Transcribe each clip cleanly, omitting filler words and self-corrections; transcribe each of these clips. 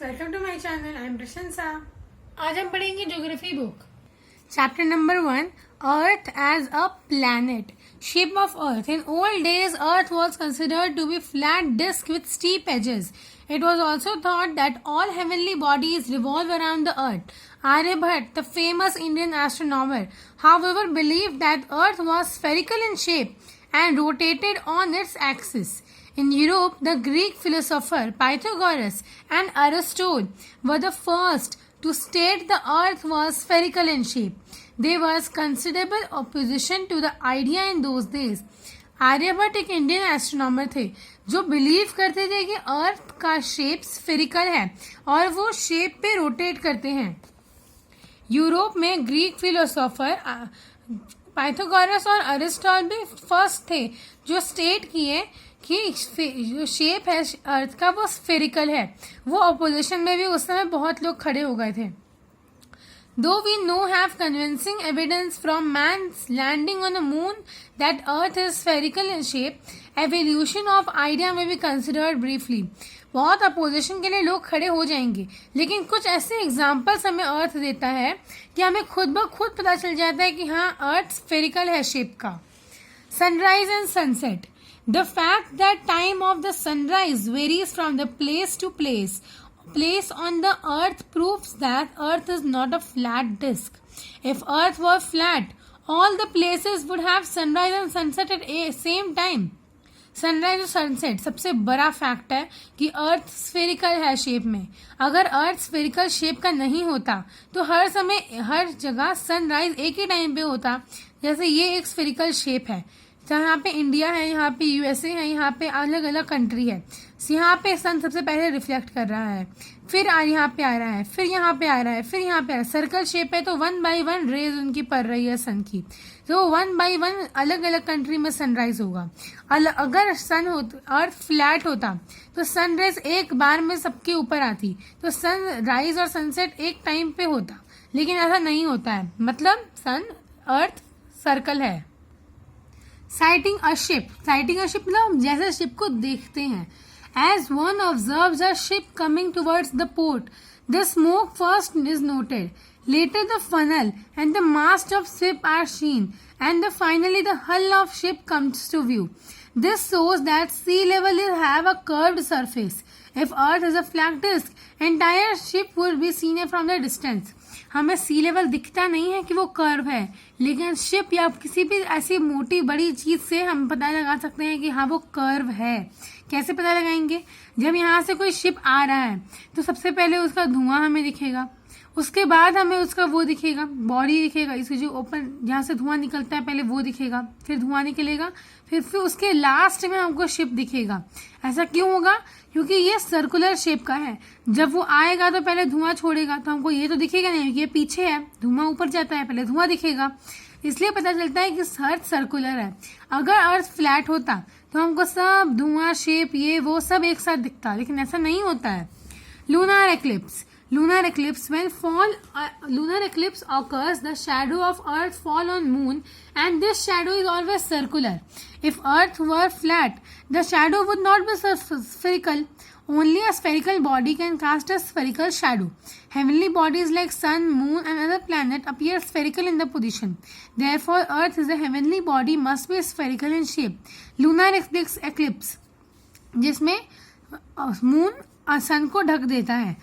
Welcome to my channel. I am Prashansa. आज हम पढ़ेंगे geography book. Chapter number 1, earth as a planet. Shape of Earth. In old days, Earth was considered to be flat disk with steep edges. It was also thought that all heavenly bodies revolve around the Earth. Aryabhat, the famous Indian astronomer, however, believed that Earth was spherical in shape and rotated on its axis. In Europe, the Greek philosopher Pythagoras and Aristotle were the first to state the Earth was spherical in shape. There was considerable opposition to the idea in those days. Aryabhata एक Indian astronomer थे जो believe करते थे कि अर्थ का shape spherical है और वो शेप पे रोटेट करते हैं। यूरोप में ग्रीक फिलोसोफर पाइथागोरस और अरिस्टोटल भी फर्स्ट थे जो स्टेट किए कि जो शेप है अर्थ का वो स्फेरिकल है। वो अपोजिशन में भी उस समय बहुत लोग खड़े हो गए थे। Though we now have convincing evidence from man's landing on the moon that Earth is spherical in shape, evolution of idea may be considered briefly. बहुत अपोजिशन के लिए लोग खड़े हो जाएंगे, लेकिन कुछ ऐसे एग्जाम्पल्स हमें अर्थ देता है कि हमें खुद ब खुद पता चल जाता है कि हाँ अर्थ स्फेरिकल है शेप का। Sunrise and sunset. The fact that time of the sunrise varies from the place to place on the earth proves that earth is not a flat disk. If earth were flat, all the places would have sunrise and sunset at a same time. Sunrise और sunset सबसे बड़ा fact है कि अर्थ spherical है shape में। अगर अर्थ spherical shape का नहीं होता तो हर समय हर जगह सनराइज एक ही टाइम पे होता। जैसे ये एक स्फेरिकल शेप है, यहाँ पे इंडिया है, यहाँ पे यूएसए है, यहाँ पे अलग अलग कंट्री है। यहाँ पे सन सबसे पहले रिफ्लेक्ट कर रहा है, फिर यहाँ पे आ रहा है, फिर यहाँ पे आ रहा है, फिर यहाँ पे आ रहा है। सर्कल शेप है तो 1 by 1 रेज उनकी पड़ रही है सन की, तो 1 by 1 अलग अलग कंट्री में सनराइज होगा। अगर सन अर्थ फ्लैट होता तो सनराइज एक बार में सबके ऊपर आती, तो सनराइज और सनसेट एक टाइम पे होता, लेकिन ऐसा नहीं होता है। मतलब अर्थ सर्कल है। साइटिंग अ शिप मतलब हम जैसे शिप को देखते हैं। As one observes a ship coming towards the port, the smoke first is noted. Later the funnel and the mast of ship are seen, and finally the hull of ship comes to view. This shows that sea level have a curved surface. If Earth is a flat disk, entire ship would be seen from the distance. हमें सी level दिखता नहीं है कि वो curve है, लेकिन ship या किसी भी ऐसी मोटी बड़ी चीज से हम पता लगा सकते हैं कि हाँ वो कर्व है। कैसे पता लगाएंगे? जब यहाँ से कोई शिप आ रहा है तो सबसे पहले उसका धुआं हमें दिखेगा, उसके बाद हमें उसका वो दिखेगा, बॉडी दिखेगा, इसकी जो ओपन जहाँ से धुआं निकलता है पहले वो दिखेगा, फिर धुआं निकलेगा, फिर उसके लास्ट में हमको शिप दिखेगा। ऐसा क्यों होगा? क्योंकि ये सर्कुलर शेप का है। जब वो आएगा तो पहले धुआं छोड़ेगा, तो हमको ये तो दिखेगा नहीं, ये पीछे है, धुआं ऊपर जाता है, पहले धुआं दिखेगा। इसलिए पता चलता है कि अर्थ सर्कुलर है। अगर अर्थ फ्लैट होता तो हमको सब धुआं शेप ये वो सब एक साथ दिखता, लेकिन ऐसा नहीं होता है। Lunar eclipse. When lunar eclipse occurs, the shadow of Earth fall on Moon, and this shadow is always circular. If Earth were flat, the shadow would not be spherical. Only a spherical body can cast a spherical shadow. Heavenly bodies like Sun, Moon, and other planets appear spherical in the position. Therefore, Earth is a heavenly body must be spherical in shape. Lunar eclipse, जिसमें moon sun को ढक देता है,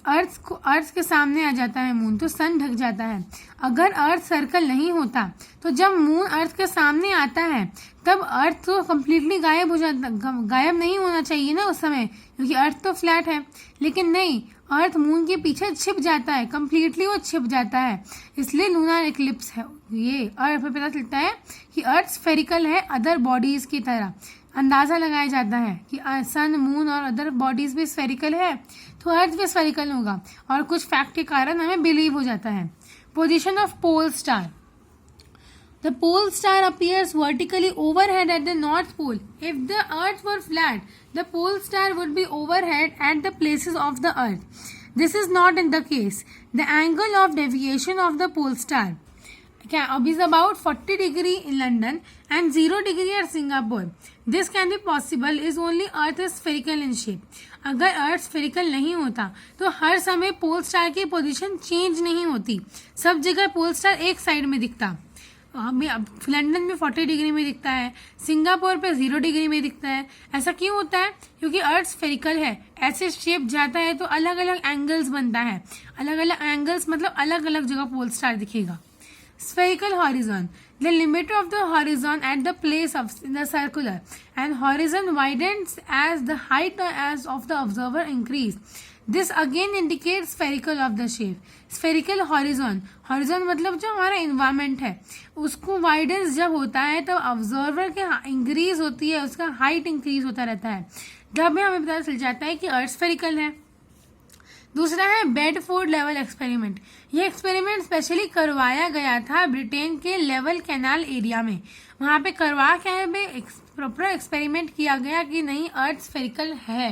अर्थ के सामने आ जाता है moon, तो सन ढक जाता है। अगर अर्थ सर्कल नहीं होता तो जब मून अर्थ के सामने आता है तब अर्थ तो कम्प्लीटली गायब हो जाता, गायब नहीं होना चाहिए ना उस समय, क्योंकि अर्थ तो फ्लैट है। लेकिन नहीं, अर्थ मून के पीछे छिप जाता है, कम्प्लीटली वो छिप जाता है। इसलिए लूनार एक्लिप्स है ये। और पता चलता है कि अर्थ स्फेरिकल है अदर बॉडीज की तरह। अंदाजा लगाया जाता है कि सन, मून और अदर बॉडीज भी स्फेरिकल है तो अर्थ भी स्फेरिकल होगा, और कुछ फैक्ट के कारण हमें बिलीव हो जाता है। Position of pole star. The pole star appears vertically overhead at the North Pole. If the Earth were flat, the pole star would be overhead at the places of the Earth. This is not in the case. The angle of deviation of the pole star is about 40 degree in London and 0 degree at Singapore. This can be possible is only Earth is spherical in shape. अगर अर्थ spherical नहीं होता तो हर समय pole star की position change नहीं होती, सब जगह पोल स्टार एक साइड में दिखता। लंदन में 40 डिग्री में दिखता है, सिंगापुर पे 0 डिग्री में दिखता है। ऐसा क्यों होता है? क्योंकि अर्थ स्फेरिकल है, ऐसे शेप जाता है तो अलग अलग एंगल्स बनता है, अलग अलग एंगल्स मतलब अलग अलग जगह पोल स्टार दिखेगा। Spherical horizon, the limit of the horizon at the place of the circular and horizon widens as the height as of the observer increase. This again indicates spherical of the shape. Spherical horizon, horizon मतलब जो हमारा environment है उसको widens जब होता है तब observer के increase होती है, उसका height increase होता रहता है, जब हमें पता चल जाता है कि अर्थ spherical है। दूसरा है बेडफोर्ड लेवल एक्सपेरिमेंट। ये एक्सपेरिमेंट स्पेशली करवाया गया था ब्रिटेन के लेवल कैनाल एरिया में। वहां पे करवा क्या है, प्रॉपर एक्सपेरिमेंट किया गया कि नहीं अर्थ स्फेरिकल है।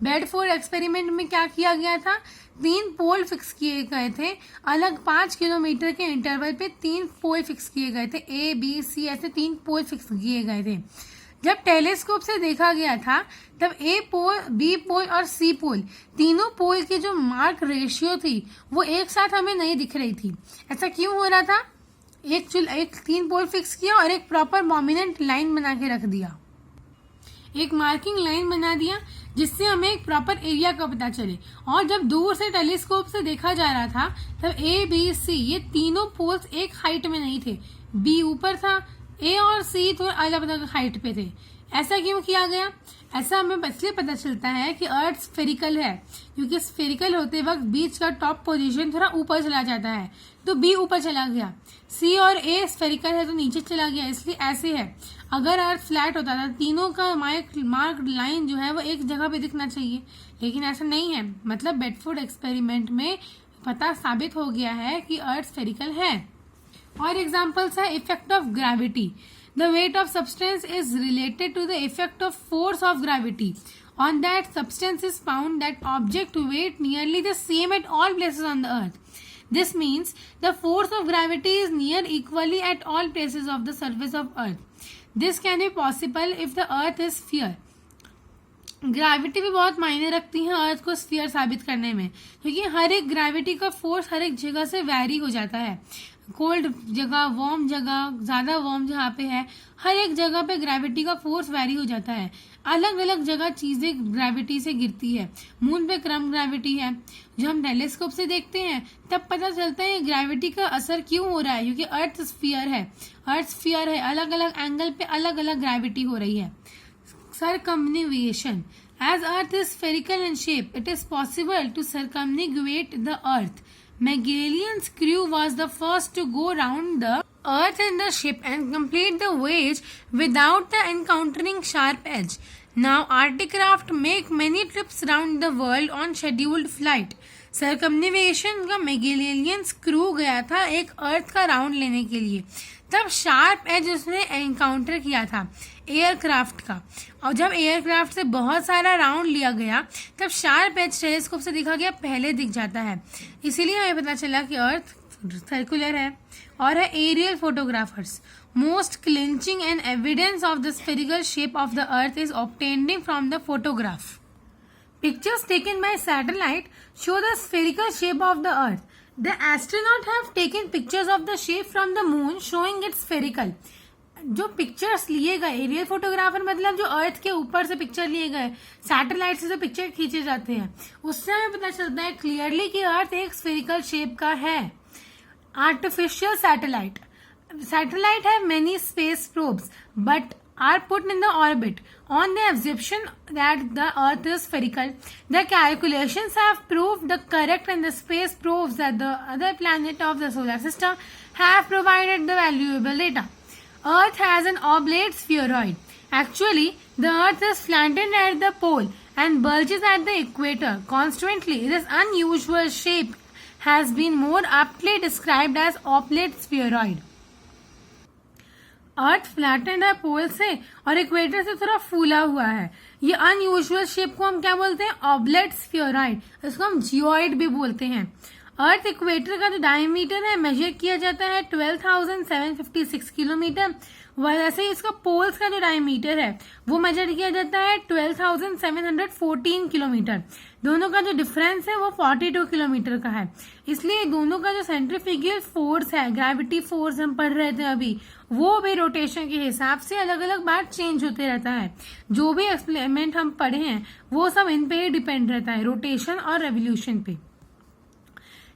बेडफोर्ड एक्सपेरिमेंट में क्या किया गया था, 3 पोल फिक्स किए गए थे, अलग 5 किलोमीटर के इंटरवल पे 3 पोल फिक्स किए गए थे, A, B, C ऐसे 3 पोल फिक्स किए गए थे। जब टेलीस्कोप से देखा गया था तब A पोल, B पोल और C पोल, तीनों पोल की जो मार्क रेशियो थी वो एक साथ हमें नहीं दिख रही थी। ऐसा क्यों हो रहा था? एक 3 पोल फिक्स किया और एक प्रॉपर मोमिनेंट लाइन बना के रख दिया, एक मार्किंग लाइन बना दिया जिससे हमें एक प्रॉपर एरिया का पता चले। और जब दूर से टेलीस्कोप से देखा जा रहा था तब A, B, C ये तीनों पोल्स एक हाइट में नहीं थे, B ऊपर था, A और C थोड़े अलग अलग हाइट पे थे। ऐसा क्यों किया गया? ऐसा हमें इसलिए पता चलता है कि अर्थ स्फेरिकल है, क्योंकि स्फेरिकल होते वक्त बीच का टॉप पोजीशन थोड़ा ऊपर चला जाता है, तो B ऊपर चला गया, C और A स्फेरिकल है तो नीचे चला गया, इसलिए ऐसे है। अगर अर्थ फ्लैट होता था तीनों का मार्क लाइन जो है वो एक जगह पे दिखना चाहिए, लेकिन ऐसा नहीं है। मतलब बेडफोर्ड एक्सपेरिमेंट में पता साबित हो गया है कि अर्थ स्फेरिकल है। और एग्जाम्पल्स है effect of gravity. The weight of substance is related to the effect of force of gravity. On that substance is found that object weight nearly the same at all places on the earth. This means the force of gravity is near equally at all places of the surface of earth. This can be possible if the earth is sphere. Gravity भी बहुत मायने रखती है अर्थ को sphere साबित करने में, क्योंकि हर एक ग्रेविटी का फोर्स हर एक जगह से वैरी हो जाता है। कोल्ड जगह, वार्म जगह, ज्यादा वार्म जहाँ पे है, हर एक जगह पे ग्रेविटी का फोर्स वैरी हो जाता है। अलग अलग जगह चीजें ग्रेविटी से गिरती है। मून पे कम ग्रेविटी है, जो हम टेलीस्कोप से देखते हैं तब पता चलता है ग्रेविटी का असर क्यों हो रहा है, क्योंकि अर्थ स्फीयर है। अर्थ स्फीयर है, अलग अलग एंगल पे अलग अलग ग्रेविटी हो रही है। Circumnavigation. As Earth is spherical in shape, it is possible to circumnavigate the Earth. Magellan's crew was the first to go round the Earth in the ship and complete the voyage without the encountering sharp edge. Now, Arctic craft make many trips round the world on scheduled flight. सर्कमनेविगेशन का मैगेलियंस crew गया था एक अर्थ का round लेने के लिए, तब sharp as उसने एनकाउंटर किया था एयरक्राफ्ट का। और जब एयरक्राफ्ट से बहुत सारा राउंड लिया गया तब शार्प एज टेलीस्कोप से देखा गया पहले दिख जाता है, इसीलिए हमें पता चला कि अर्थ सर्कुलर है। और है aerial photographers. Most clinching and evidence of the spherical shape of the earth is obtained from the photograph. Pictures taken by satellite show the spherical shape of the earth. The astronauts have taken pictures of the shape from the moon showing it spherical. जो pictures लिए गए, aerial photographer मतलब जो अर्थ के ऊपर से picture लिए गए, सैटेलाइट से जो पिक्चर खींचे जाते हैं, उससे हमें पता चलता है क्लियरली कि अर्थ एक स्फेरिकल शेप का है। Artificial satellite. Satellite have many space probes but are put in the orbit on the assumption that the earth is spherical. The calculations have proved the correct and the space probes that the other planet of the solar system have provided the valuable data. Earth has an oblate spheroid. Actually, the earth is flattened at the pole and bulges at the equator. Consequently, this unusual shape has been more aptly described as oblate spheroid. Earth flattened है पोल से और equator से थोड़ा फूला हुआ है। ये unusual shape को हम क्या बोलते हैं? ऑब्लेट स्फीयरॉइड। इसको हम जियोइड भी बोलते हैं। अर्थ इक्वेटर का जो डायमीटर है मेजर किया जाता है 12,756 किलोमीटर। वैसे ही इसका पोल्स का जो डायमीटर है वो मेजर किया जाता है 12,714 किलोमीटर। दोनों का जो डिफरेंस है वो 42 किलोमीटर का है। इसलिए दोनों का जो सेंट्रीफ्यूगल फोर्स है, ग्रेविटी फोर्स हम पढ़ रहे थे अभी, वो भी रोटेशन के हिसाब से अलग अलग बार चेंज होते रहता है। जो भी एक्सपेरिमेंट हम पढ़े हैं वो सब इन पे ही डिपेंड रहता है, रोटेशन और रेवोल्यूशन पे।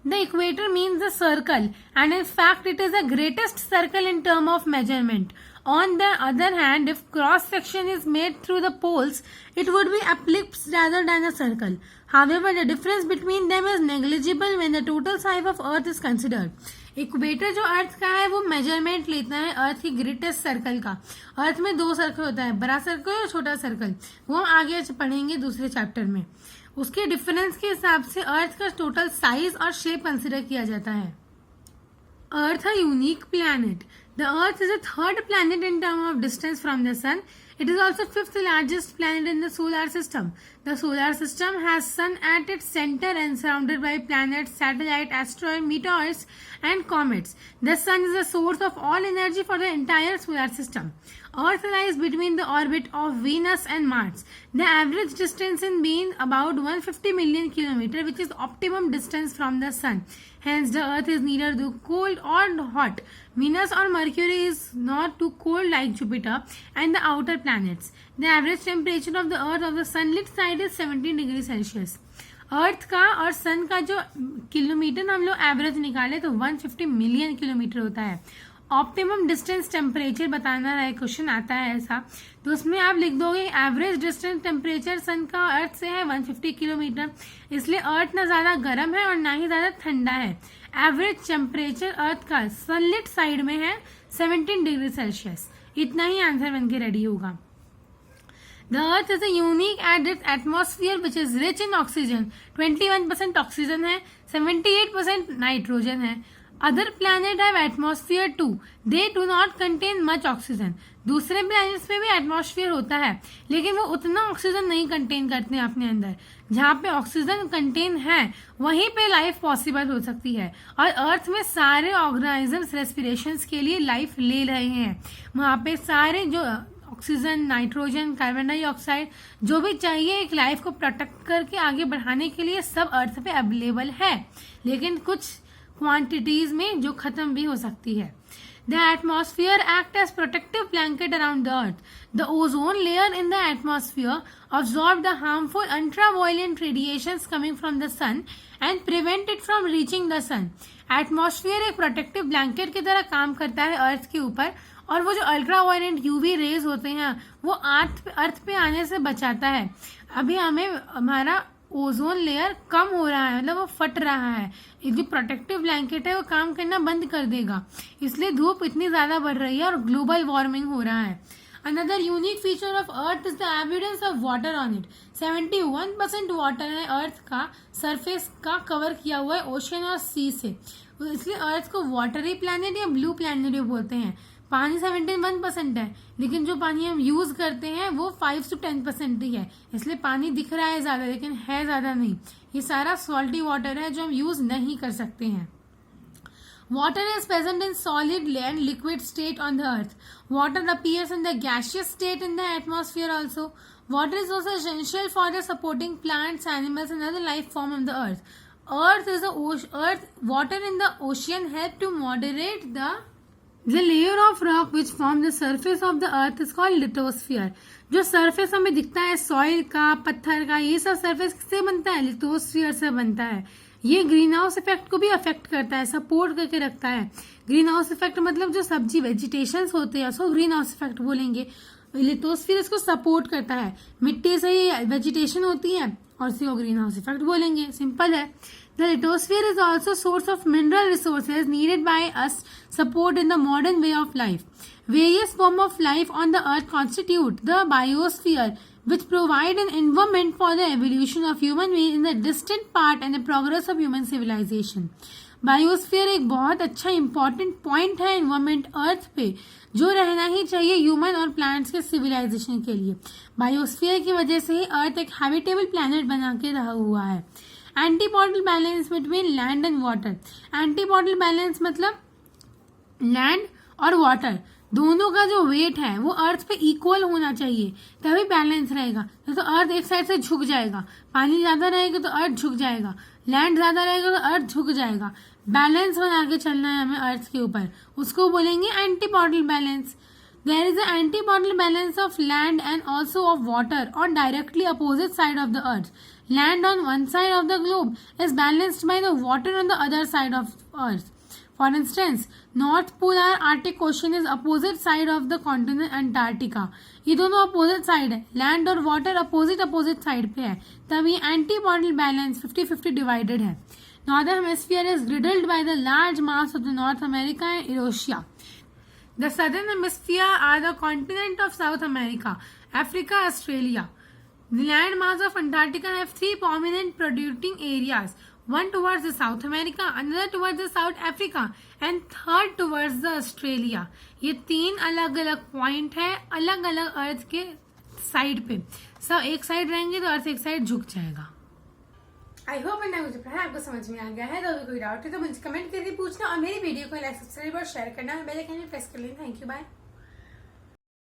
The equator means the circle, and in fact it is the greatest circle in term of measurement. On the other hand, if cross section is made through the poles, it would be ellipse rather than a circle. However, the difference between them is negligible when the total size of Earth is considered. Equator जो अर्थ का है वो measurement लेता है अर्थ की greatest circle का। अर्थ में 2 circle होता है, बड़ा सर्कल और छोटा सर्कल, वो हम आगे पढ़ेंगे दूसरे चैप्टर में। उसके डिफरेंस के हिसाब से अर्थ का टोटल साइज और शेप कंसिडर किया जाता है। Earth a unique planet. The earth is a third planet in term of distance from the sun. It is also fifth largest planet in the solar system. The solar system has sun at its center and surrounded by planets, satellites, asteroids, meteors, and comets. The sun is the source of all energy for the entire solar system. Earth lies between the orbit of Venus and Mars. The average distance in being about 150 million kilometers, which is optimum distance from the sun. Hence, the Earth is neither too cold or hot. Venus or Mercury is not too cold like Jupiter and the outer planets. The average temperature of the Earth of the sunlit side is 17 degrees Celsius. अर्थ का और सन का जो kilometre हम लोग average निकाले तो 150 million kilometre होता है। ऑप्टिमम डिस्टेंस टेम्परेचर बताना है, क्वेश्चन आता है ऐसा, तो उसमें आप लिख दोगे एवरेज डिस्टेंस टेम्परेचर सन का अर्थ से है 150 किलोमीटर। इसलिए अर्थ ना ज्यादा गर्म है और ना ही ज्यादा ठंडा है। एवरेज टेम्परेचर अर्थ का सनलिट साइड में है 17 डिग्री सेल्सियस। इतना ही आंसर बनके रेडी होगा। The Earth is unique at its atmosphere which is rich in oxygen. 21% oxygen है, 78% नाइट्रोजन है। Other planets have atmosphere too. They do not contain much oxygen. दूसरे planets में भी एटमॉस्फेयर होता है लेकिन वो उतना ऑक्सीजन नहीं कंटेन करते हैं अपने अंदर। जहाँ पे ऑक्सीजन कंटेन है वहीं पे लाइफ पॉसिबल हो सकती है, और अर्थ में सारे ऑर्गेनिजम्स रेस्पिरेशन के लिए लाइफ ले रहे हैं। वहाँ पे सारे जो ऑक्सीजन, नाइट्रोजन, कार्बन डाइऑक्साइड जो भी चाहिए एक लाइफ को प्रोटेक्ट करके आगे बढ़ाने के लिए सब अर्थ पे अवेलेबल है, लेकिन कुछ क्वांटिटीज में जो खत्म भी हो सकती है। The atmosphere acts as protective blanket around the earth. The ozone layer in the atmosphere absorbs the harmful ultraviolet radiations coming from the sun and prevent it from reaching the sun. Atmosphere एक protective blanket की तरह काम करता है अर्थ के ऊपर, और वो जो अल्ट्रावायलेट यूवी रेज होते हैं वो अर्थ पे आने से बचाता है। अभी हमें हमारा ओजोन लेयर कम हो रहा है, मतलब वो फट रहा है। ये जो प्रोटेक्टिव ब्लैंकेट है वो काम करना बंद कर देगा, इसलिए धूप इतनी ज्यादा बढ़ रही है और ग्लोबल वार्मिंग हो रहा है। Another unique feature of Earth is the abundance of water on it. 71% water है अर्थ का सरफेस का कवर किया हुआ है ओशन और सी से, इसलिए अर्थ को वाटरी प्लैनेट या ब्लू प्लैनेट भी बोलते हैं। पानी 71% है, लेकिन जो पानी हम यूज करते हैं वो 5 से 10% ही है, इसलिए पानी दिख रहा है ज्यादा लेकिन है ज्यादा नहीं। ये सारा सॉल्टी वाटर है जो हम यूज नहीं कर सकते हैं। Water is present in solid and liquid state on the earth. Water appears in the gaseous state in the atmosphere also. Water is also essential for the supporting plants, animals and other life form on the earth. Water in the ocean help to moderate the layer of rock which form the surface of the earth is called lithosphere. जो surface हमें दिखता है soil का, पत्थर का, ये सब surface किससे बनता है? लिथोस्फीयर से बनता है। ये ग्रीन हाउस इफेक्ट को भी अफेक्ट करता है, सपोर्ट करके रखता है। ग्रीन हाउस इफेक्ट मतलब जो सब्जी वेजिटेशन होते हैं उसको ग्रीन हाउस इफेक्ट बोलेंगे। लिथोस्फीयर इसको सपोर्ट करता है, मिट्टी से ही वेजिटेशन होती है और इसी को ग्रीन हाउस इफेक्ट बोलेंगे, सिंपल है। The lithosphere is also source of mineral resources needed by us support in the modern way of life. Various forms of life on the earth constitute the biosphere, which provide an environment for the evolution of human beings in the distant part and the progress of human civilization. Biosphere एक बहुत अच्छा important point है environment अर्थ पे, जो रहना ही चाहिए human और plants के सिविलाइजेशन के लिए। बायोस्फीयर की वजह से ही अर्थ एक हैबिटेबल प्लैनेट बना के रहा हुआ है। Antipodal balance between land and water. Antipodal balance मतलब लैंड और वाटर दोनों का जो वेट है वो अर्थ पे इक्वल होना चाहिए, तभी बैलेंस रहेगा। तो अर्थ एक साइड से झुक जाएगा, पानी ज्यादा रहेगा तो अर्थ झुक जाएगा, लैंड ज्यादा रहेगा तो अर्थ झुक जाएगा। बैलेंस बना के चलना है हमें अर्थ के ऊपर, उसको बोलेंगे antipodal balance. There is an antipodal balance of land and also of water on directly opposite side of the earth. Land on one side of the globe is balanced by the water on the other side of earth. For instance, North Pole और Arctic Ocean is opposite side of the continent Antarctica. ये दोनों opposite side है, land और water opposite side पे है, तभी antipodal balance 50-50 divided है। Northern hemisphere is riddled by the large mass of the North America and Eurasia. The southern hemisphere are the continent of South America, Africa, Australia. The land mass of Antarctica have three prominent producing areas. One towards the South America, another towards the South Africa, and third towards the Australia. ये तीन अलग अलग point है अलग अलग अर्थ के side पे। सब एक साइड रहेंगे तो अर्थ एक साइड झुक जाएगा। आई होप मैंने मुझे पढ़ा आपको समझ में आ गया है। तो अगर कोई डाउट है तो मुझे कमेंट करके पूछना और मेरी वीडियो को लाइक सब्सक्राइब और शेयर करना, बेल आइकन में प्रेस कर लेना। Thank you, bye.